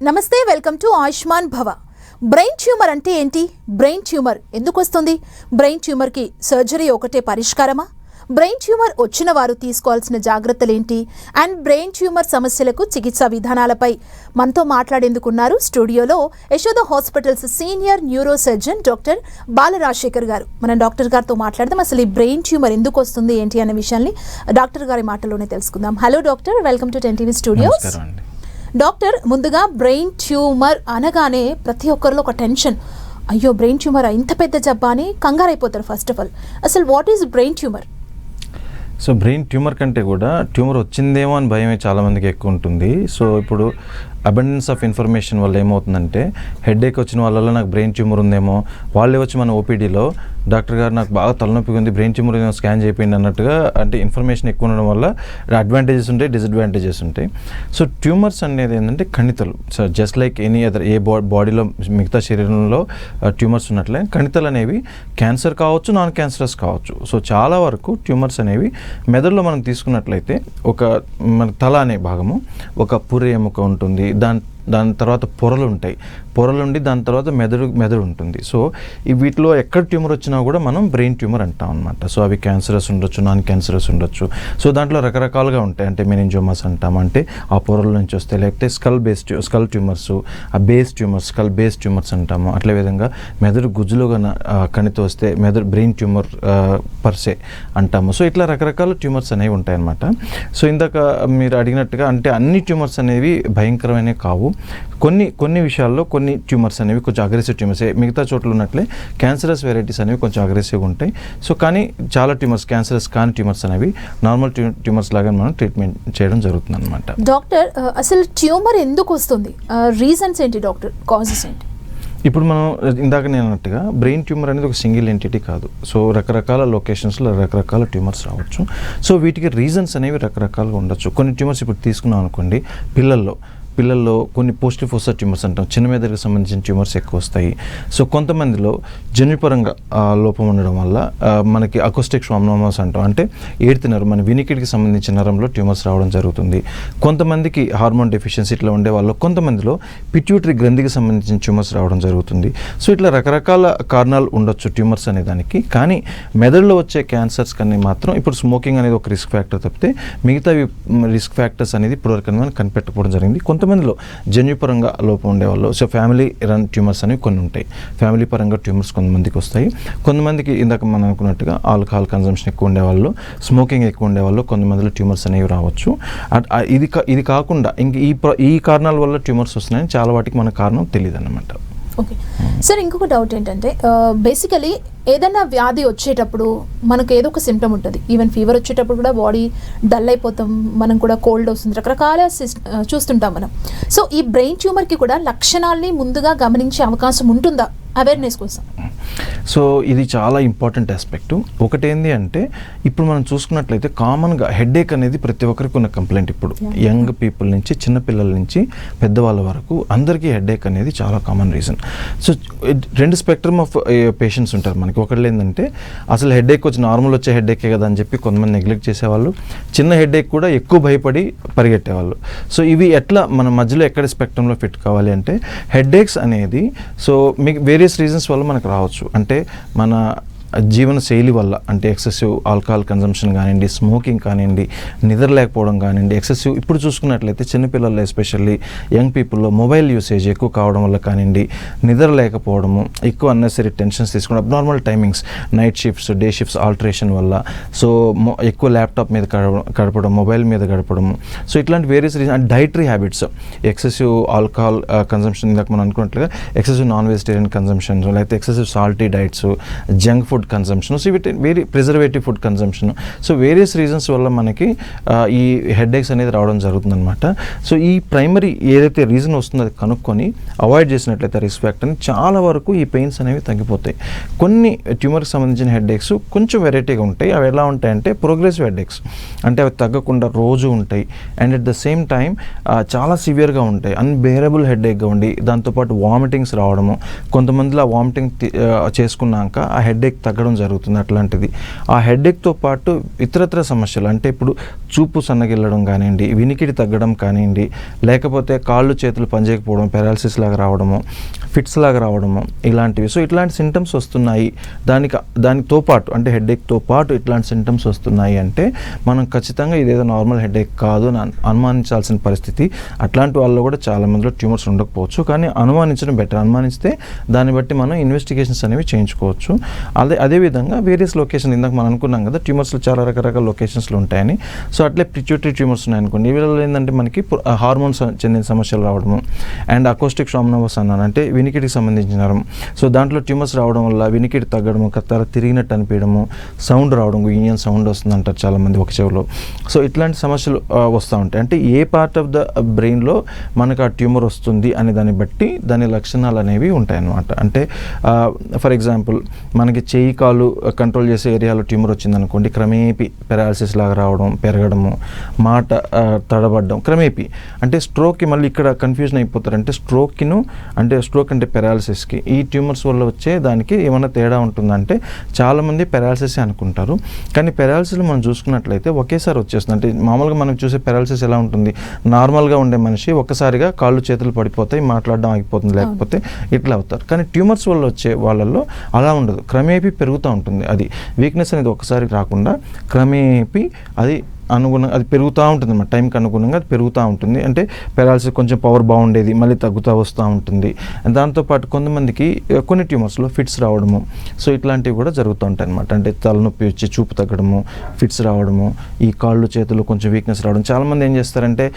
నమస్తే, welcome to Ayushman భవ. Brain tumour అంటే ఏంటి? బ్రెయిన్ ట్యూమర్ ఎందుకు వస్తుంది? బ్రెయిన్ ట్యూమర్కి సర్జరీ ఒకటే పరిష్కారమా? బ్రెయిన్ ట్యూమర్ వచ్చిన వారు తీసుకోవాల్సిన జాగ్రత్తలు ఏంటి? అండ్ బ్రెయిన్ ట్యూమర్ సమస్యలకు చికిత్సా విధానాలపై మనతో మాట్లాడేందుకున్నారు స్టూడియోలో Yashoda hospitals senior neuro surgeon doctor బాలరాజశేఖర్ గారు. మనం డాక్టర్ గారితో మాట్లాడదాం. అసలు ఈ బ్రెయిన్ ట్యూమర్ ఎందుకు వస్తుంది ఏంటి అనే విషయాన్ని డాక్టర్ గారి మాటల్లోనే తెలుసుకుందాం. Hello doctor, welcome to 10TV studios. Doctor, ముందుగా బ్రెయిన్ ట్యూమర్ అనగానే ప్రతి ఒక్కరిలో ఒక టెన్షన్, అయ్యో బ్రెయిన్ ట్యూమర్ ఇంత పెద్ద జబ్బా అని కంగారు అయిపోతారు. ఫస్ట్ ఆఫ్ ఆల్ అసలు what is brain tumour? So brain tumour కంటే కూడా ట్యూమర్ వచ్చిందేమో అని భయమే చాలామందికి ఎక్కువ ఉంటుంది. సో ఇప్పుడు అబండెన్స్ ఆఫ్ ఇన్ఫర్మేషన్ వల్ల ఏమవుతుందంటే, హెడేక్ వచ్చిన వాళ్ళలో నాకు బ్రెయిన్ ట్యూమర్ ఉందేమో, వాళ్ళే వచ్చి మన ఓపీడీలో డాక్టర్ గారు నాకు బాగా తలనొప్పిగా ఉంది, బ్రెయిన్ ట్యూమర్ ఏమో స్కాన్ చేయండి అన్నట్టుగా, అంటే ఇన్ఫర్మేషన్ ఎక్కువ ఉండడం వల్ల అడ్వాంటేజెస్ ఉంటాయి, డిసడ్వాంటేజెస్ ఉంటాయి. సో ట్యూమర్స్ అనేది ఏంటంటే కణితలు. So just like any other బాడీలో మిగతా శరీరంలో ట్యూమర్స్ ఉన్నట్లే కణితలు అనేవి క్యాన్సర్ కావచ్చు, నాన్ క్యాన్సరస్ కావచ్చు. సో చాలా వరకు ట్యూమర్స్ అనేవి మెదడులో మనం తీసుకున్నట్లయితే మన తల అనే భాగము ఒక పుర్రె ఎముక ఉంటుంది, దాని తర్వాత పొరలు ఉంటాయి, పొరలుండి దాని తర్వాత మెదడు ఉంటుంది. సో వీటిలో ఎక్కడ ట్యూమర్ వచ్చినా కూడా మనం బ్రెయిన్ ట్యూమర్ అంటాం అనమాట. సో అవి క్యాన్సరస్ ఉండొచ్చు, నాన్ క్యాన్సరస్ ఉండొచ్చు. సో దాంట్లో రకరకాలుగా ఉంటాయి. అంటే మెనింజోమాస్ అంటాం, అంటే ఆ పొరల నుంచి వస్తాయి. లేకపోతే స్కల్ ట్యూమర్స్, ఆ స్కల్ బేస్ ట్యూమర్స్ అంటాము. అట్లే విధంగా మెదడు గుజ్జులో కణితి వస్తే బ్రెయిన్ ట్యూమర్ పర్సే అంటాము. సో ఇట్లా రకరకాల ట్యూమర్స్ అనేవి ఉంటాయి అన్నమాట. సో ఇందాక మీరు అడిగినట్టుగా, అంటే అన్ని ట్యూమర్స్ అనేవి భయంకరమైనవి కావు. కొన్ని విషయాల్లో కొన్ని ట్యూమర్స్ అనేవి కొంచెం అగ్రెసివ్ ట్యూమర్స్, మిగతా చోట్ల ఉన్నట్లే క్యాన్సరస్ వెరైటీస్ అనేవి కొంచెం అగ్రెసివ్గా ఉంటాయి. సో కానీ చాలా ట్యూమర్స్, క్యాన్సరస్ కాని ట్యూమర్స్ అనేవి నార్మల్ ట్యూమర్స్ లాగా మనం ట్రీట్మెంట్ చేయడం జరుగుతుంది అనమాట. డాక్టర్, అసలు ట్యూమర్ ఎందుకు వస్తుంది? రీజన్స్ ఏంటి డాక్టర్? కాజెస్ ఏంటి? ఇప్పుడు మనం ఇందాక నేను అన్నట్టుగా బ్రెయిన్ ట్యూమర్ అనేది ఒక సింగిల్ ఎంటిటీ కాదు. సో రకరకాల లొకేషన్స్లో రకరకాల ట్యూమర్స్ రావచ్చు. సో వీటికి రీజన్స్ అనేవి రకరకాలుగా ఉండొచ్చు. కొన్ని ట్యూమర్స్ ఇప్పుడు తీసుకున్నాం అనుకోండి, పిల్లల్లో కొన్ని పోస్టిఫోసా ట్యూమర్స్ అంటాం, చిన్న మెదడుకు సంబంధించిన ట్యూమర్స్ ఎక్కువ వస్తాయి. సో కొంతమందిలో జన్యుపరంగా లోపం ఉండడం వల్ల మనకి అకోస్టిక్ స్వామ్నోమాస్ అంటాం, అంటే ఎయిర్త్ నరం, మన వినికిడికి సంబంధించిన నరంలో ట్యూమర్స్ రావడం జరుగుతుంది. కొంతమందికి హార్మోన్ డెఫిషియన్సీ ఇట్లా ఉండే వాళ్ళు, కొంతమందిలో పిట్యూటరీ గ్రంథికి సంబంధించిన ట్యూమర్స్ రావడం జరుగుతుంది. సో ఇట్లా రకరకాల కారణాలు ఉండొచ్చు ట్యూమర్స్ అనే దానికి. కానీ మెదడులో వచ్చే క్యాన్సర్స్ కానీ మాత్రం ఇప్పుడు స్మోకింగ్ అనేది ఒక రిస్క్ ఫ్యాక్టర్ తప్పితే మిగతా రిస్క్ ఫ్యాక్టర్స్ అనేది ఇప్పటివరకు మనం కనిపెట్టకపోవడం జరిగింది. కొంతమందిలో జన్యుపరంగా లోపం ఉండేవాళ్ళు, సో ఫ్యామిలీ రన్ ట్యూమర్స్ అనేవి కొన్ని ఉంటాయి. ఫ్యామిలీ పరంగా ట్యూమర్స్ కొంతమందికి వస్తాయి. కొంతమందికి ఇందాక మనం అనుకున్నట్టుగా ఆల్కహాల్ కన్జంప్షన్ ఎక్కువ ఉండేవాళ్ళు, స్మోకింగ్ ఎక్కువ ఉండేవాళ్ళు, కొంతమందిలో ట్యూమర్స్ అనేవి రావచ్చు. ఇది కాకుండా ఇంక ఈ కారణాల వల్ల ట్యూమర్స్ వస్తున్నాయని చాలా వాటికి మన కారణం తెలియదు అన్నమాట. ఓకే సార్, ఇంకొక డౌట్ ఏంటంటే, బేసికలీ ఏదైనా వ్యాధి వచ్చేటప్పుడు మనకు ఏదో ఒక సిమ్టమ్ ఉంటుంది. ఈవెన్ ఫీవర్ వచ్చేటప్పుడు కూడా బాడీ డల్ అయిపోతాం, మనం కూడా కోల్డ్ వస్తుంది, రకరకాల చూస్తుంటాం మనం. సో ఈ బ్రెయిన్ ట్యూమర్కి కూడా లక్షణాలని ముందుగా గమనించే అవకాశం ఉంటుందా అవేర్నెస్ కోసం? సో ఇది చాలా ఇంపార్టెంట్ ఆస్పెక్ట్. ఒకటేంది అంటే, ఇప్పుడు మనం చూసుకున్నట్లయితే కామన్గా హెడేక్ అనేది ప్రతి ఒక్కరికి ఉన్న కంప్లైంట్. ఇప్పుడు యంగ్ పీపుల్ నుంచి, చిన్నపిల్లల నుంచి పెద్దవాళ్ళ వరకు అందరికీ హెడేక్ అనేది చాలా కామన్ రీజన్. సో రెండు స్పెక్ట్రమ్ ఆఫ్ పేషెంట్స్ ఉంటారు మనకి. ఒకళ్ళు ఏంటంటే అసలు హెడేక్ వచ్చి నార్మల్ వచ్చే హెడేకే కదా అని చెప్పి కొంతమంది నెగ్లెక్ట్ చేసేవాళ్ళు, చిన్న హెడేక్ కూడా ఎక్కువ భయపడి పరిగెట్టేవాళ్ళు. సో ఇవి ఎట్లా మన మధ్యలో ఎక్కడ స్పెక్ట్రంలో ఫిట్ కావాలి అంటే, హెడేక్స్ అనేది సో మీకు వేరియస్ రీజన్స్ వల్ల మనకు రావచ్చు. అంటే మన జీవన శైలి వల్ల, అంటే ఎక్సెసివ్ ఆల్కహాల్ కన్జంప్షన్ కానివ్వండి, స్మోకింగ్ కానివ్వండి, నిద్ర లేకపోవడం కానివ్వండి, ఎక్సెసివ్ ఇప్పుడు చూసుకున్నట్లయితే చిన్నపిల్లల్లో ఎస్పెషల్లీ యంగ్ పీపుల్లో మొబైల్ యూసేజ్ ఎక్కువ కావడం వల్ల కానివ్వండి, నిద్ర లేకపోవడము, ఎక్కువ అన్నెసరీ టెన్షన్స్ తీసుకోవడం, abnormal timings, night shifts, day shifts alteration వల్ల, సో ఎక్కువ ల్యాప్టాప్ మీద గడపడం, మొబైల్ మీద గడపడము, సో ఇట్లాంటి various reason. And dietary habits, excessive alcohol consumption, ఇందాక మనం అనుకున్నట్లుగా ఎక్సెసివ్ నాన్ వెజిటేరియన్ కన్జంప్షన్, లేకపోతే excessive salty diets, junk food consumption, so ఇవి preservative food consumption. So various reasons వల్ల మనకి ఈ హెడేక్స్ అనేది రావడం జరుగుతుందన్నమాట. సో ఈ ప్రైమరీ ఏదైతే రీజన్ వస్తుందో అది కనుక్కొని అవాయిడ్ చేసినట్లయితే రిస్క్ ఫ్యాక్టర్ని, చాలా వరకు ఈ పెయిన్స్ అనేవి తగ్గిపోతాయి. కొన్ని ట్యూమర్కి సంబంధించిన హెడేక్స్ కొంచెం వెరైటీగా ఉంటాయి. అవి ఎలా ఉంటాయంటే ప్రోగ్రెసివ్ హెడేక్స్, అంటే అవి తగ్గకుండా రోజు ఉంటాయి. And at the same time చాలా సివియర్గా ఉంటాయి, అన్బేరబుల్ హెడేక్గా ఉండి దాంతోపాటు వామిటింగ్స్ రావడము, కొంతమందిలో ఆ వామిటింగ్ చేసుకున్నాక ఆ హెడేక్ తగ్గడం జరుగుతుంది అట్లాంటిది. ఆ హెడేక్తో పాటు ఇతరత్ర సమస్యలు అంటే ఇప్పుడు చూపు సన్నగిల్లడం కానివ్వండి, వినికిడి తగ్గడం కానివ్వండి, లేకపోతే కాళ్ళు చేతులు పనిచేయకపోవడం, పెరాలసిస్ లాగా రావడము, ఫిట్స్ లాగా రావడము ఇలాంటివి. సో ఇట్లాంటి సింటమ్స్ వస్తున్నాయి, దానితో పాటు అంటే హెడేక్తో పాటు ఇట్లాంటి సింటమ్స్ వస్తున్నాయి అంటే మనం ఖచ్చితంగా ఇదేదో నార్మల్ హెడేక్ కాదు అని అనుమానించాల్సిన పరిస్థితి. అట్లాంటి వాళ్ళలో కూడా చాలా మందిలో ట్యూమర్స్ ఉండకపోవచ్చు, కానీ అనుమానించడం బెటర్. అనుమానిస్తే దాన్ని బట్టి మనం ఇన్వెస్టిగేషన్స్ అనేవి చేయించుకోవచ్చు. అదేవిధంగా వేరియస్ లొకేషన్, ఇందాక మనం అనుకున్నాం కదా ట్యూమర్స్లో చాలా రకరకాల లొకేషన్స్లో ఉంటాయని. సో అట్లే పిట్యూటరీ ట్యూమర్స్ ఉన్నాయనుకోండి, వీళ్ళలో ఏంటంటే మనకి హార్మోన్స్ చెందిన సమస్యలు రావడము, అండ్ అకోస్టిక్ షామ్నోవస్ అన్నాను అంటే వినికిడికి సంబంధించిన నరం. సో దాంట్లో ట్యూమర్స్ రావడం వల్ల వినికిడి తగ్గడము, కత్తాల తిరిగినట్టు అనిపించడము, సౌండ్ రావడం, ఇంజిన్ సౌండ్ వస్తుంది అంటారు చాలామంది ఒక చెవిలో. సో ఇట్లాంటి సమస్యలు వస్తూ ఉంటాయి. అంటే ఏ పార్ట్ ఆఫ్ ద బ్రెయిన్లో మనకు ఆ ట్యూమర్ వస్తుంది అనే దాన్ని బట్టి దాని లక్షణాలు అనేవి ఉంటాయన్నమాట. అంటే ఫర్ ఎగ్జాంపుల్ మనకి చేయి కాలు కంట్రోల్ చేసే ఏరియాలో ట్యూమర్ వచ్చిందనుకోండి, క్రమేపీ పెరాలసిస్ లాగా రావడం, పెరగడము, మాట తడబడడం క్రమేపీ. అంటే స్ట్రోక్కి మళ్ళీ ఇక్కడ కన్ఫ్యూజన్ అయిపోతారు. అంటే స్ట్రోక్ అంటే పెరాలసిస్కి ఈ ట్యూమర్స్ వల్ల వచ్చే దానికి ఏమైనా తేడా ఉంటుందంటే చాలామంది పెరాలసిస్ అనుకుంటారు. కానీ పెరాలసిస్ మనం చూసుకున్నట్లయితే ఒకేసారి వచ్చేస్తుంది. అంటే మామూలుగా మనం చూసే పెరాలసిస్ ఎలా ఉంటుంది, నార్మల్గా ఉండే మనిషి ఒక్కసారిగా కాళ్ళు చేతులు పడిపోతాయి, మాట్లాడడం ఆగిపోతుంది, లేకపోతే ఇట్లా అవుతారు. కానీ ట్యూమర్స్ వల్ల వచ్చే వాళ్ళల్లో అలా ఉండదు, క్రమేపీ పెరుగుతూ ఉంటుంది. అది వీక్నెస్ అనేది ఒకసారి రాకుండా క్రమేపీ అది అది పెరుగుతూ ఉంటుంది అన్నమాట. టైంకి అనుగుణంగా అది పెరుగుతూ ఉంటుంది. అంటే పెరాలసిస్ కొంచెం పవర్ బాగుండేది మళ్ళీ తగ్గుతూ వస్తూ ఉంటుంది. దాంతోపాటు కొంతమందికి కొన్ని ట్యూమర్స్లో ఫిట్స్ రావడము, సో ఇట్లాంటివి కూడా జరుగుతూ ఉంటాయి అన్నమాట. అంటే తలనొప్పి వచ్చి చూపు తగ్గడము, ఫిట్స్ రావడము, ఈ కాళ్ళు చేతులు కొంచెం వీక్నెస్ రావడం. చాలామంది ఏం చేస్తారంటే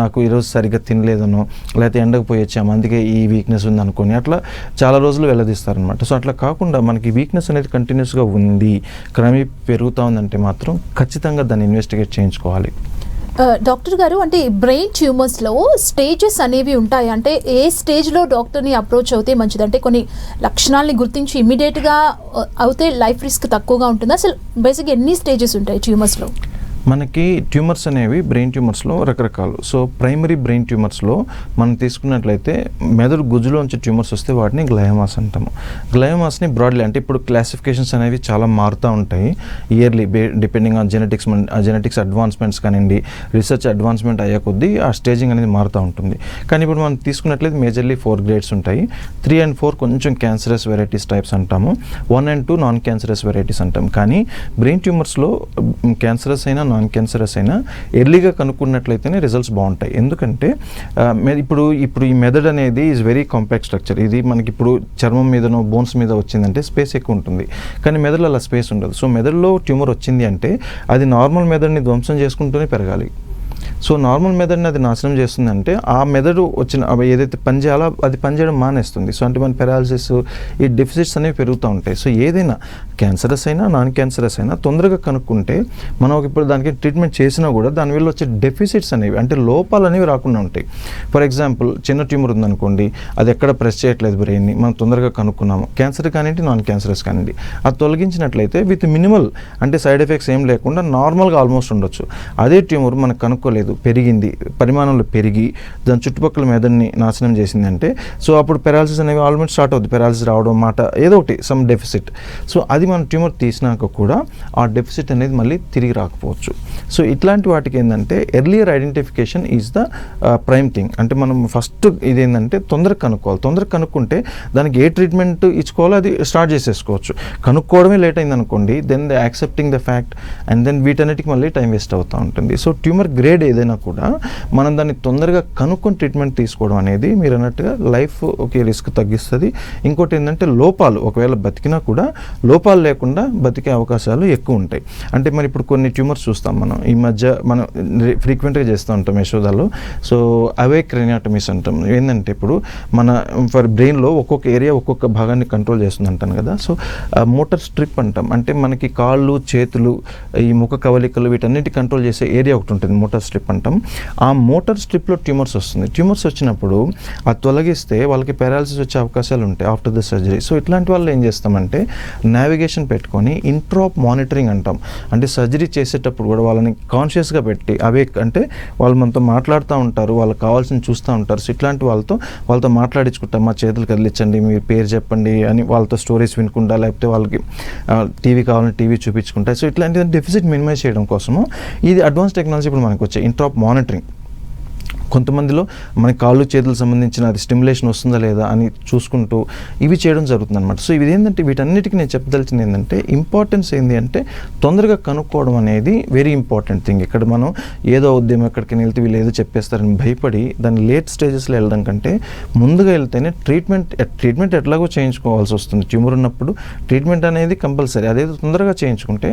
నాకు ఈరోజు సరిగ్గా తినలేదనో, లేకపోతే ఎండకు పోయి వచ్చాము అందుకే ఈ వీక్నెస్ ఉంది అనుకొని అట్లా చాలా రోజులు వెళ్ళదీస్తారనమాట. సో అట్లా కాకుండా మనకి వీక్నెస్ అనేది కంటిన్యూస్గా ఉంది, క్రమేపీ పెరుగుతూ ఉందంటే మాత్రం ఖచ్చితంగా దాన్ని ఇన్వెస్టిగేట్ చేయించుకోవాలి. డాక్టర్ గారు, అంటే బ్రెయిన్ ట్యూమర్స్లో స్టేజెస్ అనేవి ఉంటాయి. అంటే ఏ స్టేజ్లో డాక్టర్ని అప్రోచ్ అవుతే మంచిది? అంటే కొన్ని లక్షణాలని గుర్తించి ఇమ్మీడియట్గా అవుతే లైఫ్ రిస్క్ తక్కువగా ఉంటుంది. అసలు బేసిక్గా ఎన్ని స్టేజెస్ ఉంటాయి ట్యూమర్స్లో? మనకి ట్యూమర్స్ అనేవి బ్రెయిన్ ట్యూమర్స్లో రకరకాలు. సో ప్రైమరీ బ్రెయిన్ ట్యూమర్స్లో మనం తీసుకున్నట్లయితే మెదడు గుజ్జులోంచి ట్యూమర్స్ వస్తే వాటిని గ్లయోమాస్ అంటాము. గ్లయోమాస్ని బ్రాడ్లీ అంటే ఇప్పుడు క్లాసిఫికేషన్స్ అనేవి చాలా మారుతూ ఉంటాయి yearly depending on genetics advancements కానివ్వండి, రీసెర్చ్ అడ్వాన్స్మెంట్ అయ్యే కొద్దీ ఆ స్టేజింగ్ అనేది మారుతూ ఉంటుంది. కానీ ఇప్పుడు మనం తీసుకున్నట్లయితే మేజర్లీ 4 గ్రేడ్స్ ఉంటాయి. 3 and 4 కొంచెం క్యాన్సరస్ వెరైటీస్ టైప్స్ అంటాము, 1 and 2 నాన్ క్యాన్సరస్ వెరైటీస్ అంటాం. కానీ బ్రెయిన్ ట్యూమర్స్లో క్యాన్సరస్ అయినా నాన్ క్యాన్సరస్ అయినా ఎర్లీగా కనుక్కున్నట్లయితేనే రిజల్ట్స్ బాగుంటాయి. ఎందుకంటే ఇప్పుడు ఈ మెదడు అనేది ఈజ్ వెరీ కాంపాక్ట్ స్ట్రక్చర్. ఇది మనకి ఇప్పుడు చర్మం మీదనో బోన్స్ మీద వచ్చిందంటే స్పేస్ ఎక్కువ ఉంటుంది, కానీ మెదడులో అలా స్పేస్ ఉండదు. సో మెదడులో ట్యూమర్ వచ్చింది అంటే అది నార్మల్ మెదడుని ధ్వంసం చేసుకుంటూనే పెరగాలి. సో నార్మల్ మెదడుని అది నాశనం చేస్తుందంటే ఆ మెదడు వచ్చిన ఏదైతే పని చేయాలో అది పనిచేయడం మానేస్తుంది. సో అంటే మన పెరాలసిస్, ఈ డెఫిసిట్స్ అనేవి పెరుగుతూ ఉంటాయి. సో ఏదైనా క్యాన్సరస్ అయినా నాన్ క్యాన్సరస్ అయినా తొందరగా కనుక్కుంటే మనం ఇప్పుడు దానికి ట్రీట్మెంట్ చేసినా కూడా దానివల్ల వచ్చే డెఫిసిట్స్ అనేవి అంటే లోపాలు అనేవి రాకుండా ఉంటాయి. ఫర్ ఎగ్జాంపుల్ చిన్న ట్యూమర్ ఉందనుకోండి, అది ఎక్కడ ప్రెస్ చేయట్లేదు బ్రెయిన్ని, మనం తొందరగా కనుక్కున్నాము, క్యాన్సర్ కానివ్వండి నాన్ క్యాన్సరస్ కానివ్వండి, అది తొలగించినట్లయితే విత్ మినిమల్ అంటే సైడ్ ఎఫెక్ట్స్ ఏం లేకుండా నార్మల్గా ఆల్మోస్ట్ ఉండొచ్చు. అదే ట్యూమర్ మనకు కనుక్కోలేదు, పెరిగింది, పరిమాణంలో పెరిగి దాని చుట్టుపక్కల మెదడుని నాశనం చేసిందంటే సో అప్పుడు పెరాలసిస్ అనేవి ఆల్మోస్ట్ స్టార్ట్ అవుతుంది. పెరాలసిస్ రావడం, మాట ఏదో ఒకటి సమ్ డెఫిసిట్. సో అది మన ట్యూమర్ తీసినాక కూడా ఆ డెఫిసిట్ అనేది మళ్ళీ తిరిగి రాకపోవచ్చు. సో ఇట్లాంటి వాటికి ఏంటంటే earlier identification is the prime thing. అంటే మనం ఫస్ట్ ఇదేంటంటే తొందరగా కనుక్కోవాలి. తొందరగా కనుక్కుంటే దానికి ఏ ట్రీట్మెంట్ ఇచ్చుకోవాలో అది స్టార్ట్ చేసేసుకోవచ్చు. కనుక్కోవడమే లేట్ అయింది అనుకోండి, then the accepting the fact and then వీటన్నిటికి మళ్ళీ టైం వేస్ట్ అవుతూ ఉంటుంది. సో ట్యూమర్ గ్రేడ్ ఏదైనా కూడా మనం దాన్ని తొందరగా కనుక్కొని ట్రీట్మెంట్ తీసుకోవడం అనేది మీరు అన్నట్టుగా లైఫ్ ఒకే రిస్క్ తగ్గిస్తుంది. ఇంకోటి ఏంటంటే లోపాలు ఒకవేళ బతికినా కూడా లోపాలు లేకుండా బతికే అవకాశాలు ఎక్కువ ఉంటాయి. అంటే మరి ఇప్పుడు కొన్ని ట్యూమర్స్ చూస్తాం మనం ఈ మధ్య మనం ఫ్రీక్వెంట్గా చేస్తూ ఉంటాం యశోదాలో. సో అవే క్రెనియాటమీస్ అంటాం. ఏంటంటే ఇప్పుడు మన బ్రెయిన్లో ఒక్కొక్క ఏరియా ఒక్కొక్క భాగాన్ని కంట్రోల్ చేస్తుంది అంటాను కదా. సో మోటార్ స్ట్రిప్ అంటాం. అంటే మనకి కాళ్ళు చేతులు ఈ ముఖ కవలికలు వీటన్నిటి కంట్రోల్ చేసే ఏరియా ఒకటి ఉంటుంది మోటార్ స్ట్రిప్ స్ట్రిప్ అంటాం. ఆ మోటార్ స్ట్రిప్లో ట్యూమర్స్ వస్తుంది. ట్యూమర్స్ వచ్చినప్పుడు అది తొలగిస్తే వాళ్ళకి పారాలసిస్ వచ్చే అవకాశాలు ఉంటాయి ఆఫ్టర్ ద సర్జరీ. సో ఇట్లాంటి వాళ్ళు ఏం చేస్తామంటే నావిగేషన్ పెట్టుకొని ఇంట్రాప్ మానిటరింగ్ అంటాం. అంటే సర్జరీ చేసేటప్పుడు కూడా వాళ్ళని కాన్షియస్గా పెట్టి అవే అంటే వాళ్ళు మనతో మాట్లాడుతూ ఉంటారు, వాళ్ళకి కావాల్సింది చూస్తూ ఉంటారు. సో ఇట్లాంటి వాళ్ళతో మాట్లాడించుకుంటాం, మా చేతులు కదిలించండి, మీ పేరు చెప్పండి అని వాళ్ళతో స్టోరీస్ వినుకుంటా, లేకపోతే వాళ్ళకి టీవీ కావాలని టీవీ చూపించుకుంటా. సో ఇట్లాంటి డెఫిసిట్ మినిమైజ్ చేయడం కోసము ఇది అడ్వాన్స్ టెక్నాలజీ ఇప్పుడు మనకు వచ్చే ఇంట్రాప్ మానిటరింగ్. కొంతమందిలో మన కాళ్ళు చేతులకు సంబంధించిన అది స్టిమ్యులేషన్ వస్తుందా లేదా అని చూసుకుంటూ ఇవి చేయడం జరుగుతుంది అనమాట. సో ఇవి ఏంటంటే వీటన్నిటికీ నేను చెప్పదలిచింది ఏంటంటే ఇంపార్టెన్స్ ఏంటి అంటే తొందరగా కనుక్కోవడం అనేది వెరీ ఇంపార్టెంట్ థింగ్. ఇక్కడ మనం ఏదో ఉద్యమం ఎక్కడికి వెళ్తే వీళ్ళు ఏదో చెప్పేస్తారని భయపడి దాన్ని లేట్ స్టేజెస్లో వెళ్ళడం కంటే ముందుగా వెళ్తేనే ట్రీట్మెంట్ ఎట్లాగో చేయించుకోవాల్సి వస్తుంది. ట్యూమర్ ఉన్నప్పుడు ట్రీట్మెంట్ అనేది కంపల్సరీ. అదేదో తొందరగా చేయించుకుంటే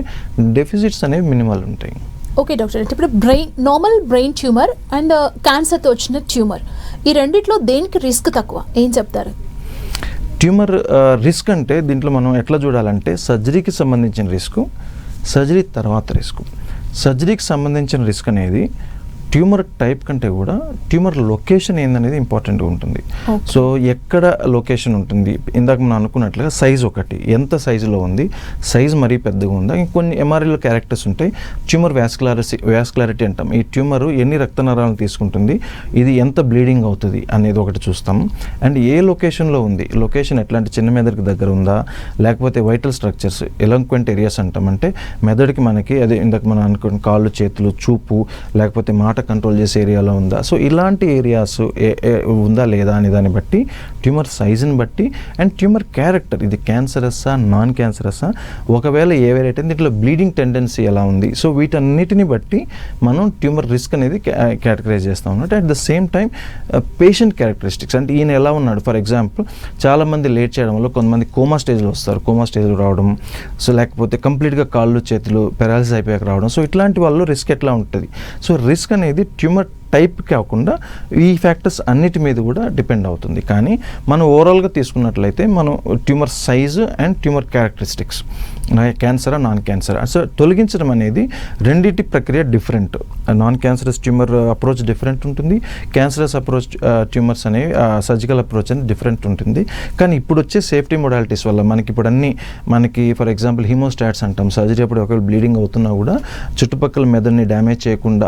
డెఫిసిట్స్ అనేవి మినిమల్ ఉంటాయి. ఓకే డాక్టర్, అంటే ఇప్పుడు నార్మల్ బ్రెయిన్ ట్యూమర్ అండ్ క్యాన్సర్తో వచ్చిన ట్యూమర్, ఈ రెండిట్లో దేనికి రిస్క్ తక్కువ, ఏం చెప్తారు? ట్యూమర్ రిస్క్ అంటే దీంట్లో మనం ఎట్లా చూడాలంటే సర్జరీకి సంబంధించిన రిస్క్, సర్జరీ తర్వాత రిస్క్. సర్జరీకి సంబంధించిన రిస్క్ అనేది ట్యూమర్ టైప్ కంటే కూడా ట్యూమర్ లొకేషన్ ఏందనేది ఇంపార్టెంట్గా ఉంటుంది. సో ఎక్కడ లొకేషన్ ఉంటుంది, ఇందాక మనం అనుకున్నట్లుగా సైజ్ ఒకటి, ఎంత సైజులో ఉంది, సైజ్ మరీ పెద్దగా ఉందా, ఇంకొన్ని ఎంఆర్ఐలో క్యారెక్టర్స్ ఉంటాయి. ట్యూమర్ వ్యాస్కులారిటీ అంటాం. ఈ ట్యూమర్ ఎన్ని రక్త నరాలను తీసుకుంటుంది, ఇది ఎంత బ్లీడింగ్ అవుతుంది అనేది ఒకటి చూస్తాం. అండ్ ఏ లొకేషన్లో ఉంది, లొకేషన్ ఎట్లాంటి చిన్న మెదడుకి దగ్గర ఉందా, లేకపోతే వైటల్ స్ట్రక్చర్స్ ఎలంక్వెంట్ ఏరియాస్ అంటాం. అంటే మెదడుకి మనకి అదే ఇందాక మనం అనుకున్న కాళ్ళు చేతులు చూపు లేకపోతే మాట కంట్రోల్ చేసే ఏరియాలో ఉందా. సో ఇలాంటి ఏరియాస్ ఉందా లేదా అనే దాన్ని బట్టి ట్యూమర్ సైజుని బట్టి అండ్ ట్యూమర్ క్యారెక్టర్, ఇది క్యాన్సరస్సా నాన్ క్యాన్సరస్సా, ఒకవేళ ఏవైతే దీంట్లో బ్లీడింగ్ టెండెన్సీ ఎలా ఉంది. సో వీటన్నిటిని బట్టి మనం ట్యూమర్ రిస్క్ అనేది కేటగరైజ్ చేస్తాం అన్నట్టు. At the same time patient characteristics, అంటే ఈయన ఎలా ఉన్నాడు. ఫర్ ఎగ్జాంపుల్ చాలామంది లేట్ చేయడం వల్ల కొంతమంది కోమా స్టేజ్లో వస్తారు, కోమా స్టేజ్లో రావడం. సో లేకపోతే కంప్లీట్గా కాళ్ళు చేతులు పారాలిసిస్ అయిపోయాక రావడం. సో ఇట్లాంటి వాళ్ళు రిస్క్ ఎట్లా ఉంటుంది. సో రిస్క్ అనేది ట్యూమర్ టైప్ కాకుండా ఈ ఫ్యాక్టర్స్ అన్నిటి మీద కూడా డిపెండ్ అవుతుంది. కానీ మనం ఓవరాల్గా తీసుకున్నట్లయితే మనం tumour size and tumour characteristics, క్యాన్సరా నాన్ క్యాన్సరా, సో తొలగించడం అనేది రెండింటి ప్రక్రియ different. Non cancerous tumour approach different ఉంటుంది, క్యాన్సరస్ అప్రోచ్ ట్యూమర్స్ అనేవి సర్జికల్ అప్రోచ్ అనేది డిఫరెంట్ ఉంటుంది. కానీ ఇప్పుడు వచ్చే సేఫ్టీ మొడాలిటీస్ వల్ల మనకి ఇప్పుడు మనకి ఫర్ ఎగ్జాంపుల్ హీమోస్టాట్స్ అంటాం. సర్జరీ అప్పుడు ఒకవేళ బ్లీడింగ్ అవుతున్నా కూడా చుట్టుపక్కల మెదడుని డ్యామేజ్ చేయకుండా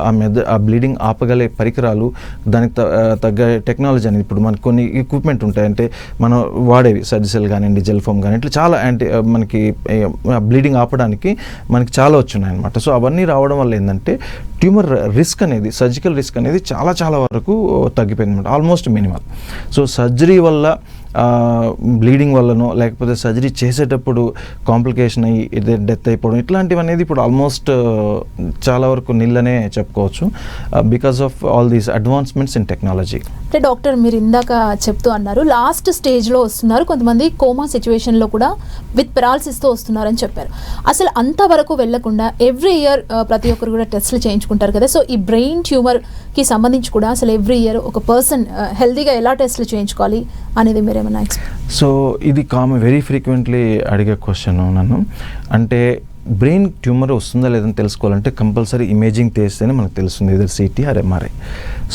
ఆ బ్లీడింగ్ ఆపగలే పరికరాలు, దానికి తగ్గ టెక్నాలజీ అనేది ఇప్పుడు మనకు కొన్ని ఎక్విప్మెంట్ ఉంటాయి. అంటే మనం వాడేవి సర్జిసెల్ కానివ్వండి, జెల్ ఫోమ్ కానీ, ఇట్లా చాలా మనకి బ్లీడింగ్ ఆపడానికి మనకి చాలా వచ్చున్నాయి అనమాట. సో అవన్నీ రావడం వల్ల ఏంటంటే ట్యూమర్ రిస్క్ అనేది, సర్జికల్ రిస్క్ అనేది చాలా చాలా వరకు తగ్గిపోయింది అనమాట, ఆల్మోస్ట్ మినిమల్. సో సర్జరీ వల్ల బ్లీడింగ్ వల్లనో లేకపోతే సర్జరీ చేసేటప్పుడు కాంప్లికేషన్ అయ్యి డెత్ అయిపోవడం ఇట్లాంటివి అనేది ఇప్పుడు ఆల్మోస్ట్ చాలా వరకు నిల్లనే చెప్పుకోవచ్చు, because of all these advancements in technology. అంటే డాక్టర్ మీరు ఇందాక చెప్తూ అన్నారు లాస్ట్ స్టేజ్లో వస్తున్నారు, కొంతమంది కోమా సిచ్యువేషన్లో కూడా విత్ పెరాలసిస్తో వస్తున్నారని చెప్పారు. అసలు అంతవరకు వెళ్లకుండా ఎవ్రీ ఇయర్ ప్రతి ఒక్కరు కూడా టెస్టులు చేయించుకుంటారు కదా. సో ఈ బ్రెయిన్ ట్యూమర్కి సంబంధించి కూడా అసలు ఎవ్రీ ఇయర్ ఒక పర్సన్ హెల్తీగా ఎలా టెస్టులు చేయించుకోవాలి అనేది మీరేమన్నా ఎక్స్ప్లెయిన్? సో ఇది వెరీ ఫ్రీక్వెంట్లీ అడిగే క్వశ్చన్ నన్ను. అంటే బ్రెయిన్ ట్యూమర్ వస్తుందా లేదని తెలుసుకోవాలంటే కంపల్సరీ ఇమేజింగ్ చేస్తేనే మనకు తెలుస్తుంది, either CT or MRI.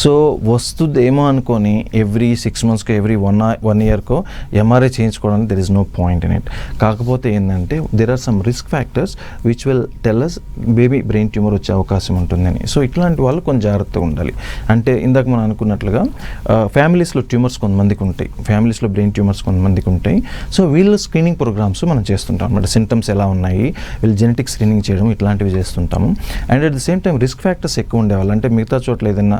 So వస్తుందేమో అనుకొని ఎవ్రీ 6 monthsకో ఎవ్రీ 1 yearకో ఎంఆర్ఐ చేయించుకోవడానికి there is no point in it. కాకపోతే ఏంటంటే there are some risk factors which will tell us baby brain tumour వచ్చే అవకాశం ఉంటుందని. సో ఇట్లాంటి వాళ్ళు కొంచెం జాగ్రత్తగా ఉండాలి. అంటే ఇందాక మనం అనుకున్నట్లుగా ఫ్యామిలీస్లో ట్యూమర్స్ కొంతమందికి ఉంటాయి, ఫ్యామిలీస్లో బ్రెయిన్ ట్యూమర్స్ కొంతమందికి ఉంటాయి. సో వీళ్ళ స్క్రీనింగ్ ప్రోగ్రామ్స్ మనం చేస్తుంటాం అనమాట. సింటమ్స్ ఎలా ఉన్నాయి, వీళ్ళు జెనెటిక్ స్క్రీనింగ్ చేయడం ఇట్లాంటివి చేస్తుంటాము. And at the same time risk factors ఎక్కువ ఉండేవాళ్ళు, అంటే మిగతా చోట్ల ఏదైనా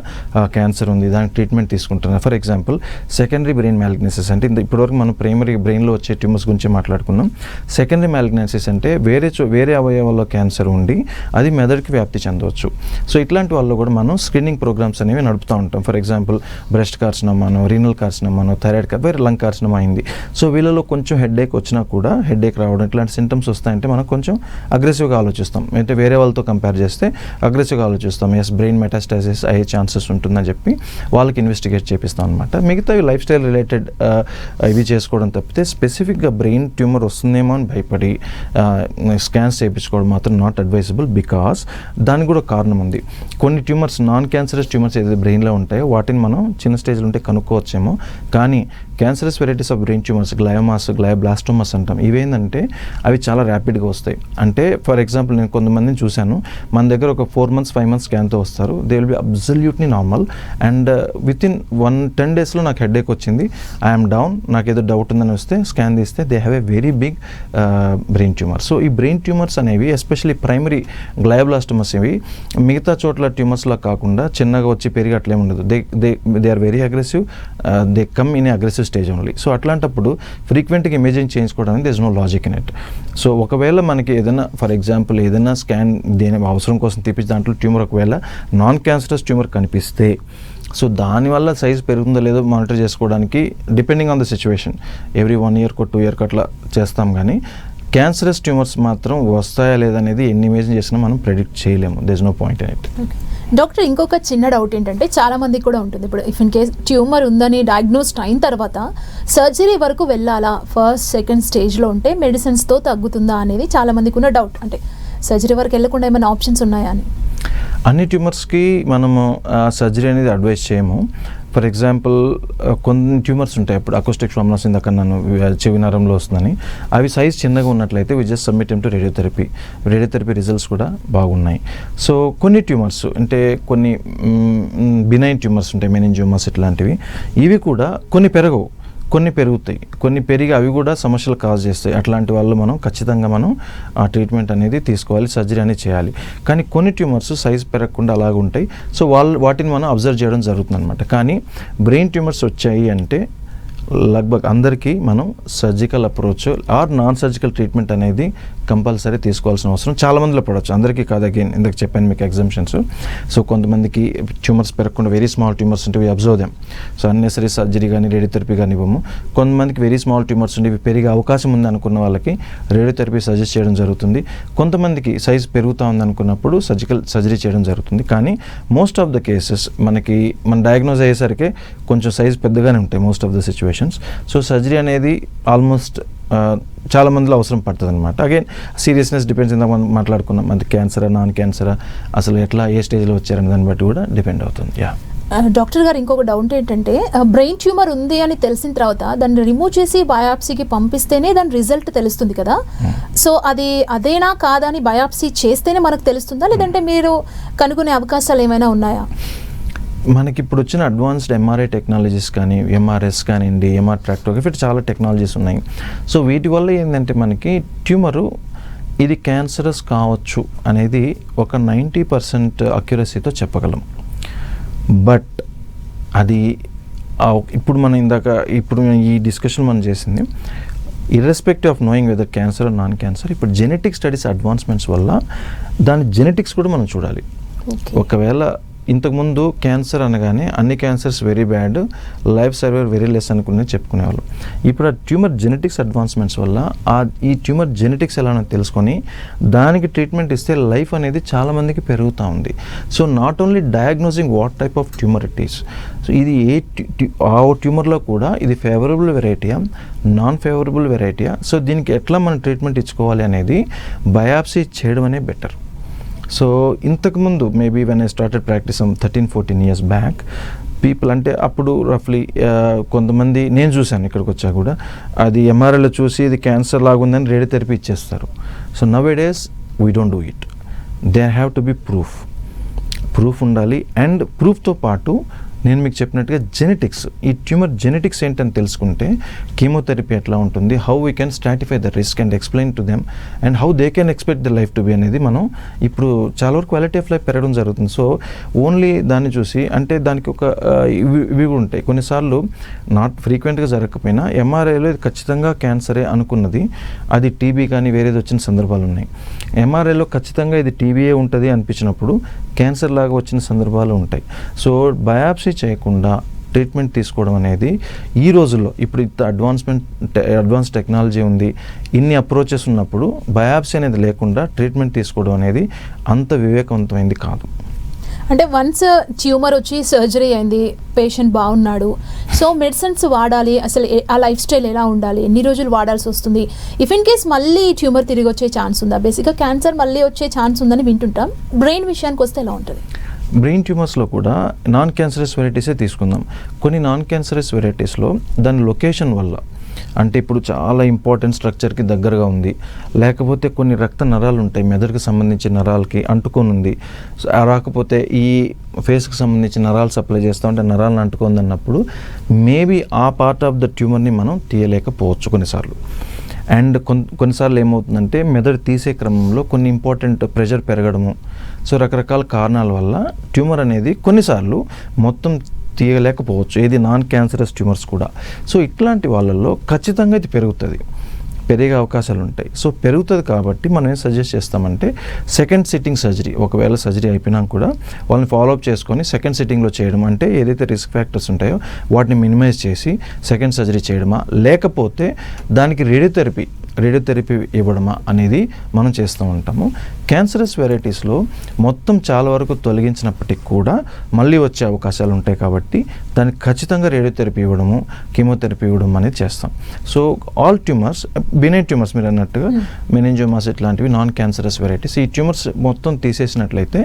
క్యాన్సర్ ఉంది దానికి ట్రీట్మెంట్ తీసుకుంటున్నారు. For example secondary brain malignancies, అంటే ఇప్పటివరకు మనం ప్రైమరీ బ్రెయిన్లో వచ్చే ట్యూమర్స్ గురించి మాట్లాడుకున్నాం. సెకండరీ మ్యాలిగ్నెన్సీస్ అంటే వేరే అవయవాల్లో క్యాన్సర్ ఉండి అది మెదడుకి వ్యాప్తి చెందవచ్చు. సో ఇట్లాంటి వాళ్ళు కూడా మనం స్క్రీనింగ్ ప్రోగ్రామ్స్ అనేవి నడుపుతూ ఉంటాం. ఫర్ ఎగ్జాంపుల్ బ్రెస్ట్ కార్సినోమానో, రీనల్ కార్సినోమానో, థైరాయిడ్ లంగ్ కార్సినోమా అయింది. సో వీళ్ళలో కొంచెం హెడేక్ వచ్చినా కూడా, హెడేక్ రావడం ఇట్లాంటి సింటమ్స్ వస్తాయంటే మనం కొంచెం అగ్రెసివ్గా ఆలోచిస్తాం, అంటే వేరే వాళ్ళతో కంపేర్ చేస్తే అగ్రెసివ్గా ఆలోచిస్తాం. ఎస్, బ్రెయిన్ మెటాస్టాసిస్ అయ్యే ఛాన్సెస్ ఉంటుందని చెప్పి వాళ్ళకి ఇన్వెస్టిగేట్ చేపిస్తాం అనమాట. మిగతావి లైఫ్ స్టైల్ రిలేటెడ్ ఇవి చేసుకోవడం తప్పితే స్పెసిఫిక్గా బ్రెయిన్ ట్యూమర్ వస్తుందేమో అని భయపడి స్కాన్స్ చేయించుకోవడం మాత్రం నాట్ అడ్వైజబుల్. బికాస్ దానికి కూడా కారణం ఉంది. కొన్ని ట్యూమర్స్, నాన్ క్యాన్సరస్ ట్యూమర్స్ ఏదైతే బ్రెయిన్లో ఉంటాయో వాటిని మనం చిన్న స్టేజ్లో ఉంటే కనుక్కోవచ్చేమో, కానీ cancerous varieties of brain tumours, gliomas, glioblastomas అంటాం, ఇవేంటంటే అవి చాలా ర్యాపిడ్గా వస్తాయి. అంటే ఫర్ ఎగ్జాంపుల్ నేను కొంతమందిని చూశాను, మన దగ్గర ఒక 4 months 5 months స్కాన్తో వస్తారు. They will be absolutely normal and with in 10 daysలో నాకు హెడేక్ వచ్చింది, ఐఎమ్ డౌన్, నాకు ఏదో డౌట్ ఉందని వస్తే స్కాన్ తీస్తే they have a very big brain tumour. So ఈ బ్రెయిన్ ట్యూమర్స్ అనేవి ఎస్పెషల్లీ ప్రైమరీ గ్లయోబ్లాస్టోమస్ ఇవి మిగతా చోట్ల ట్యూమర్స్లా కాకుండా చిన్నగా వచ్చి పెరిగి అట్లే ఉండదు. They are very aggressive, they come in aggressive stage only. So అట్లాంటప్పుడు ఫ్రీక్వెంట్గా ఇమేజింగ్ చేయించుకోవడానికి there is no logic in it. So ఒకవేళ మనకి ఏదైనా ఫర్ ఎగ్జాంపుల్ ఏదైనా స్కాన్ దేని అవసరం కోసం తీపించి దాంట్లో ట్యూమర్ ఒకవేళ నాన్ క్యాన్సరస్ ట్యూమర్ కనిపిస్తే, సో దానివల్ల సైజ్ పెరుగుతుందో లేదో మానిటర్ చేసుకోవడానికి depending on the situation every 1 year 2 year అట్లా చేస్తాం. కానీ క్యాన్సరస్ ట్యూమర్స్ మాత్రం వస్తాయా లేదనేది ఎన్ని ఇమేజిన్ చేసినా మనం ప్రెడిక్ట్ చేయలేము. There is no point in it. Doctor, ఇంకొక చిన్న డౌట్ ఏంటంటే చాలా మందికి కూడా ఉంటుంది, ఇప్పుడు ఇఫ్ ఇన్ కేస్ ట్యూమర్ ఉందని డయాగ్నోస్డ్ అయిన తర్వాత సర్జరీ వరకు వెళ్ళాలా, ఫస్ట్ సెకండ్ స్టేజ్లో ఉంటే మెడిసిన్స్తో తగ్గుతుందా అనేది చాలా మందికి ఉన్న డౌట్. అంటే సర్జరీ వరకు వెళ్ళకుండా ఏమైనా ఆప్షన్స్ ఉన్నాయా అని. అన్ని ట్యూమర్స్కి మనము సర్జరీ అనేది అడ్వైస్ చేయము. ఫర్ ఎగ్జాంపుల్ కొన్ని ట్యూమర్స్ ఉంటాయి, ఇప్పుడు అకోస్టిక్ ట్రామాస్ ఇందాక నన్ను చెవి నరంలో వస్తుందని, అవి సైజ్ చిన్నగా ఉన్నట్లయితే we just submit to radiotherapy results కూడా బాగున్నాయి. సో కొన్ని ట్యూమర్స్ అంటే కొన్ని బినైన్ ట్యూమర్స్ ఉంటాయి, మెనింజియోమాస్ ఇట్లాంటివి, ఇవి కూడా కొన్ని పెరగవు, కొన్ని పెరుగుతాయి, కొన్ని పెరిగి అవి కూడా సమస్యలు కాజ్ చేస్తాయి. అట్లాంటి వాళ్ళు మనం ఖచ్చితంగా ఆ ట్రీట్మెంట్ అనేది తీసుకోవాలి, సర్జరీ అనేది చేయాలి. కానీ కొన్ని ట్యూమర్స్ సైజ్ పెరగకుండా అలాగ ఉంటాయి. సో వాటిని మనం అబ్జర్వ్ చేయడం జరుగుతుంది అనమాట. కానీ బ్రెయిన్ ట్యూమర్స్ వచ్చాయి అంటే లగ్భగ్ అందరికీ మనం surgical approach or non surgical treatment అనేది కంపల్సరీ తీసుకోవాల్సిన అవసరం చాలా మందిలో పడవచ్చు, అందరికీ కాదు. అగైన్ ఇందాక చెప్పాను మీకు ఎగ్జామ్షన్స్. సో కొంతమందికి ట్యూమర్స్ పెరగకుండా వెరీ స్మాల్ ట్యూమర్స్ ఉంటే observe them, so unnecessary surgery కానీ రేడియోథెరపీ కానీ ఇవ్వము. కొంతమందికి వెరీ స్మాల్ ట్యూమర్స్ ఉండి పెరిగే అవకాశం ఉంది అనుకున్న వాళ్ళకి రేడియోథెరపీ సజెస్ట్ చేయడం జరుగుతుంది. కొంతమందికి సైజ్ పెరుగుతూ ఉంది అనుకున్నప్పుడు సర్జరీ చేయడం జరుగుతుంది. కానీ మోస్ట్ ఆఫ్ ద కేసెస్ మన డయాగ్నోజ్ అయ్యేసరికి కొంచెం సైజ్ పెద్దగానే ఉంటాయి most of the situations. So surgery అనేది ఆల్మోస్ట్ చాలా మందిలో అవసరం పడుతుంది అనమాట. అగైన్ సీరియస్నెస్ డిపెండ్స్, ఇందాక మనం మాట్లాడుకున్నాం, అది క్యాన్సరా నాన్ క్యాన్సరా, అసలు ఎట్లా ఏ స్టేజ్లో వచ్చారనే దాన్ని బట్టి కూడా డిపెండ్ అవుతుంది. డాక్టర్ గారు, ఇంకొక డౌట్ ఏంటంటే బ్రెయిన్ ట్యూమర్ ఉంది అని తెలిసిన తర్వాత దాన్ని రిమూవ్ చేసి బయాప్సీకి పంపిస్తేనే దాని రిజల్ట్ తెలుస్తుంది కదా. సో అదేనా కాదా అని బయాప్సీ చేస్తేనే మనకు తెలుస్తుందా, లేదంటే మీరు కనుగొనే అవకాశాలు ఏమైనా ఉన్నాయా? మనకి ఇప్పుడు వచ్చిన అడ్వాన్స్డ్ ఎంఆర్ఐ టెక్నాలజీస్ కానీ, ఎంఆర్ఎస్ కానివ్వండి, ఎంఆర్ ట్రాక్టోగ్రఫీ, చాలా టెక్నాలజీస్ ఉన్నాయి. సో వీటి వల్ల ఏంటంటే మనకి ట్యూమరు ఇది క్యాన్సరస్ కావచ్చు అనేది ఒక 90% అక్యురసీతో చెప్పగలం. బట్ అది ఇప్పుడు ఈ డిస్కషన్ మనం చేసింది irrespective of knowing whether cancer or non cancer, ఇప్పుడు జెనెటిక్ స్టడీస్ అడ్వాన్స్మెంట్స్ వల్ల దాని జెనెటిక్స్ కూడా మనం చూడాలి. ఒకవేళ ఇంతకుముందు క్యాన్సర్ అనగానే అన్ని cancers very bad, life survival very less అనుకునే చెప్పుకునేవాళ్ళు. ఇప్పుడు ఆ ట్యూమర్ జెనెటిక్స్ అడ్వాన్స్మెంట్స్ వల్ల ఈ ట్యూమర్ జెనెటిక్స్ ఎలా తెలుసుకొని దానికి ట్రీట్మెంట్ ఇస్తే లైఫ్ అనేది చాలామందికి పెరుగుతూ ఉంది. So not only diagnosing what type of tumour it is, so ఇది ఆ ట్యూమర్లో కూడా ఇది ఫేవరబుల్ వెరైటీయా నాన్ ఫేవరబుల్ వెరైటీయా, సో దీనికి ఎట్లా మనం ట్రీట్మెంట్ ఇచ్చుకోవాలి అనేది బయాప్సీ చేయడం అనే బెటర్. సో ఇంతకుముందు maybe when I started practice 13-14 years back, people అంటే అప్పుడు రఫ్లీ కొంతమంది నేను చూశాను ఇక్కడికి వచ్చా కూడా, అది ఎంఆర్ఐలో చూసి ఇది క్యాన్సర్ లాగుందని రేడియోథెరపీ ఇచ్చేస్తారు. So nowadays we don't do it, there have to be proof ఉండాలి. అండ్ ప్రూఫ్తో పాటు నేను మీకు చెప్పినట్టుగా జెనెటిక్స్, ఈ ట్యూమర్ జెనెటిక్స్ ఏంటని తెలుసుకుంటే కీమోథెరపీ ఎట్లా ఉంటుంది, how we can stratify the risk and explain to them and how they can expect the life to be అనేది మనం ఇప్పుడు చాలా వరకు క్వాలిటీ ఆఫ్ లైఫ్ పెరగడం జరుగుతుంది. సో ఓన్లీ దాన్ని చూసి అంటే దానికి ఒక ఇవి ఉంటాయి, కొన్నిసార్లు నాట్ ఫ్రీక్వెంట్గా జరగకపోయినా ఎంఆర్ఐలో ఇది ఖచ్చితంగా క్యాన్సరే అనుకున్నది అది టీబీ కానీ వేరేది వచ్చిన సందర్భాలు ఉన్నాయి. ఎంఆర్ఐలో ఖచ్చితంగా ఇది టీబీఏ ఉంటుంది అనిపించినప్పుడు క్యాన్సర్ లాగా వచ్చిన సందర్భాలు ఉంటాయి. సో బయాప్సీ చేయకుండా ట్రీట్మెంట్ తీసుకోవడం అనేది ఈ రోజుల్లో ఇప్పుడు ఇంత అడ్వాన్స్ టెక్నాలజీ ఉంది, ఇన్ని అప్రోచెస్ ఉన్నప్పుడు బయాప్సీ అనేది లేకుండా ట్రీట్మెంట్ తీసుకోవడం అనేది అంత వివేకవంతమైంది కాదు. అంటే వన్స్ ట్యూమర్ వచ్చి సర్జరీ అయింది, పేషెంట్ బాగున్నాడు, సో మెడిసిన్స్ వాడాలి, అసలు ఆ లైఫ్ స్టైల్ ఎలా ఉండాలి, ఎన్ని రోజులు వాడాల్సి వస్తుంది, ఇఫ్ ఇన్ కేస్ మళ్ళీ ట్యూమర్ తిరిగి వచ్చే ఛాన్స్ ఉందా? బేసిక్గా క్యాన్సర్ మళ్ళీ వచ్చే ఛాన్స్ ఉందని వింటుంటాం. బ్రెయిన్ విషయానికి వస్తే ఎలా ఉంటుంది? బ్రెయిన్ ట్యూమర్స్లో కూడా నాన్ క్యాన్సరస్ వెరైటీసే తీసుకుందాం. కొన్ని నాన్ క్యాన్సరస్ వెరైటీస్లో దాని లొకేషన్ వల్ల, అంటే ఇప్పుడు చాలా ఇంపార్టెంట్ స్ట్రక్చర్కి దగ్గరగా ఉంది, లేకపోతే కొన్ని రక్త నరాలు ఉంటాయి మెదడుకు సంబంధించిన నరాలకి అంటుకొని ఉంది, రాకపోతే ఈ ఫేస్కి సంబంధించిన నరాలు సప్లై చేస్తూ ఉంటే నరాలను అంటుకుంది అన్నప్పుడు మేబీ ఆ పార్ట్ ఆఫ్ ద ట్యూమర్ని మనం తీయలేకపోవచ్చు కొన్నిసార్లు. అండ్ కొన్నిసార్లు ఏమవుతుందంటే మెదడు తీసే క్రమంలో కొన్ని ఇంపార్టెంట్ ప్రెషర్ పెరగడము, సో రకరకాల కారణాల వల్ల ట్యూమర్ అనేది కొన్నిసార్లు మొత్తం తీయలేకపోవచ్చు, ఏది నాన్ క్యాన్సరస్ ట్యూమర్స్ కూడా. సో ఇట్లాంటి వాళ్ళల్లో ఖచ్చితంగా ఇది పెరిగే అవకాశాలు ఉంటాయి. సో పెరుగుతుంది కాబట్టి మనం ఏం సజెస్ట్ చేస్తామంటే సెకండ్ సిట్టింగ్ సర్జరీ, ఒకవేళ సర్జరీ అయిపోయినా కూడా వాళ్ళని ఫాలోఅప్ చేసుకొని సెకండ్ సిట్టింగ్లో చేయడం, అంటే ఏదైతే రిస్క్ ఫ్యాక్టర్స్ ఉంటాయో వాటిని మినిమైజ్ చేసి సెకండ్ సర్జరీ చేయడమా, లేకపోతే దానికి రేడియోథెరపీ ఇవ్వడమా అనేది మనం చేస్తూ ఉంటాము. క్యాన్సరస్ వెరైటీస్లో మొత్తం చాలా వరకు తొలగించినప్పటికి కూడా మళ్ళీ వచ్చే అవకాశాలు ఉంటాయి కాబట్టి దానికి ఖచ్చితంగా రేడియోథెరపీ ఇవ్వడము, కీమోథెరపీ ఇవ్వడం అనేది చేస్తాం. So all tumours, benign tumours మీరు అన్నట్టుగా మెనింజోమాస్ ఇట్లాంటివి నాన్ క్యాన్సరస్ వెరైటీస్, ఈ ట్యూమర్స్ మొత్తం తీసేసినట్లయితే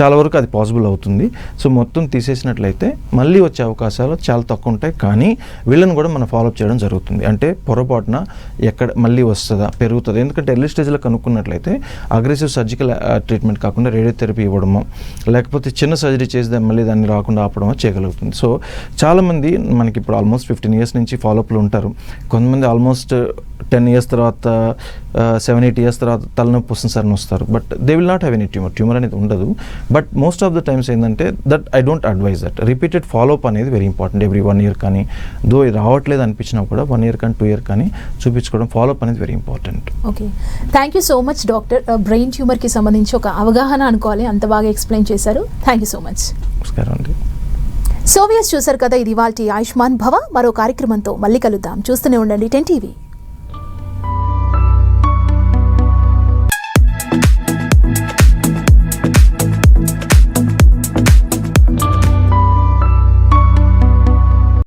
చాలా వరకు అది పాసిబుల్ అవుతుంది. సో మొత్తం తీసేసినట్లయితే మళ్ళీ వచ్చే అవకాశాలు చాలా తక్కువ ఉంటాయి, కానీ వీళ్ళని కూడా మనం ఫాలోఅప్ చేయడం జరుగుతుంది. అంటే పొరపాటున ఎక్కడ మళ్ళీ వస్తుందా, పెరుగుతుంది, ఎందుకంటే ఎర్లీ స్టేజ్లో కనుక్కున్నట్లయితే అగ్రెసివ్ సర్జికల్ ట్రీట్మెంట్ కాకుండా రేడియోథెరపీ ఇవ్వడము, లేకపోతే చిన్న సర్జరీ చేసి మళ్ళీ దాన్ని రాకుండా ఆపడమో చేయగలుగుతుంది. సో చాలామంది మనకి ఇప్పుడు ఆల్మోస్ట్ 15 years నుంచి ఫాలోఅప్లో ఉంటారు. కొంతమంది ఆల్మోస్ట్ 10 years తర్వాత 7-8 years తర్వాత తలనొప్పి వస్తుంది సార్ అని వస్తారు, but they will not have any tumour అనేది ఉండదు. But most of the times ఏంటంటే that I don't advise that. Repeated follow up అనేది వెరీ ఇంపార్టెంట్. ఎవ్రీ 1 year కానీ, దో ఇది రావట్లేదు అనిపించినా కూడా 1 year కానీ 2 year కానీ చూపించుకోవడం, ఫాలోఅప్ అనేది very important. Okay, thank you so much doctor. Brain ట్యూమర్కి సంబంధించి ఒక అవగాహన అనుకోవాలి, అంత బాగా ఎక్స్ప్లెయిన్ చేశారు. Thank you so much. నమస్కారం అండి. సోవియస్ చూసారు కదా, ఇది ఇవాల్టి ఆయుష్మాన్ భవ. మరో కార్యక్రమంతో మళ్ళీ కలుద్దాం. చూస్తూనే ఉండండి 10 TV.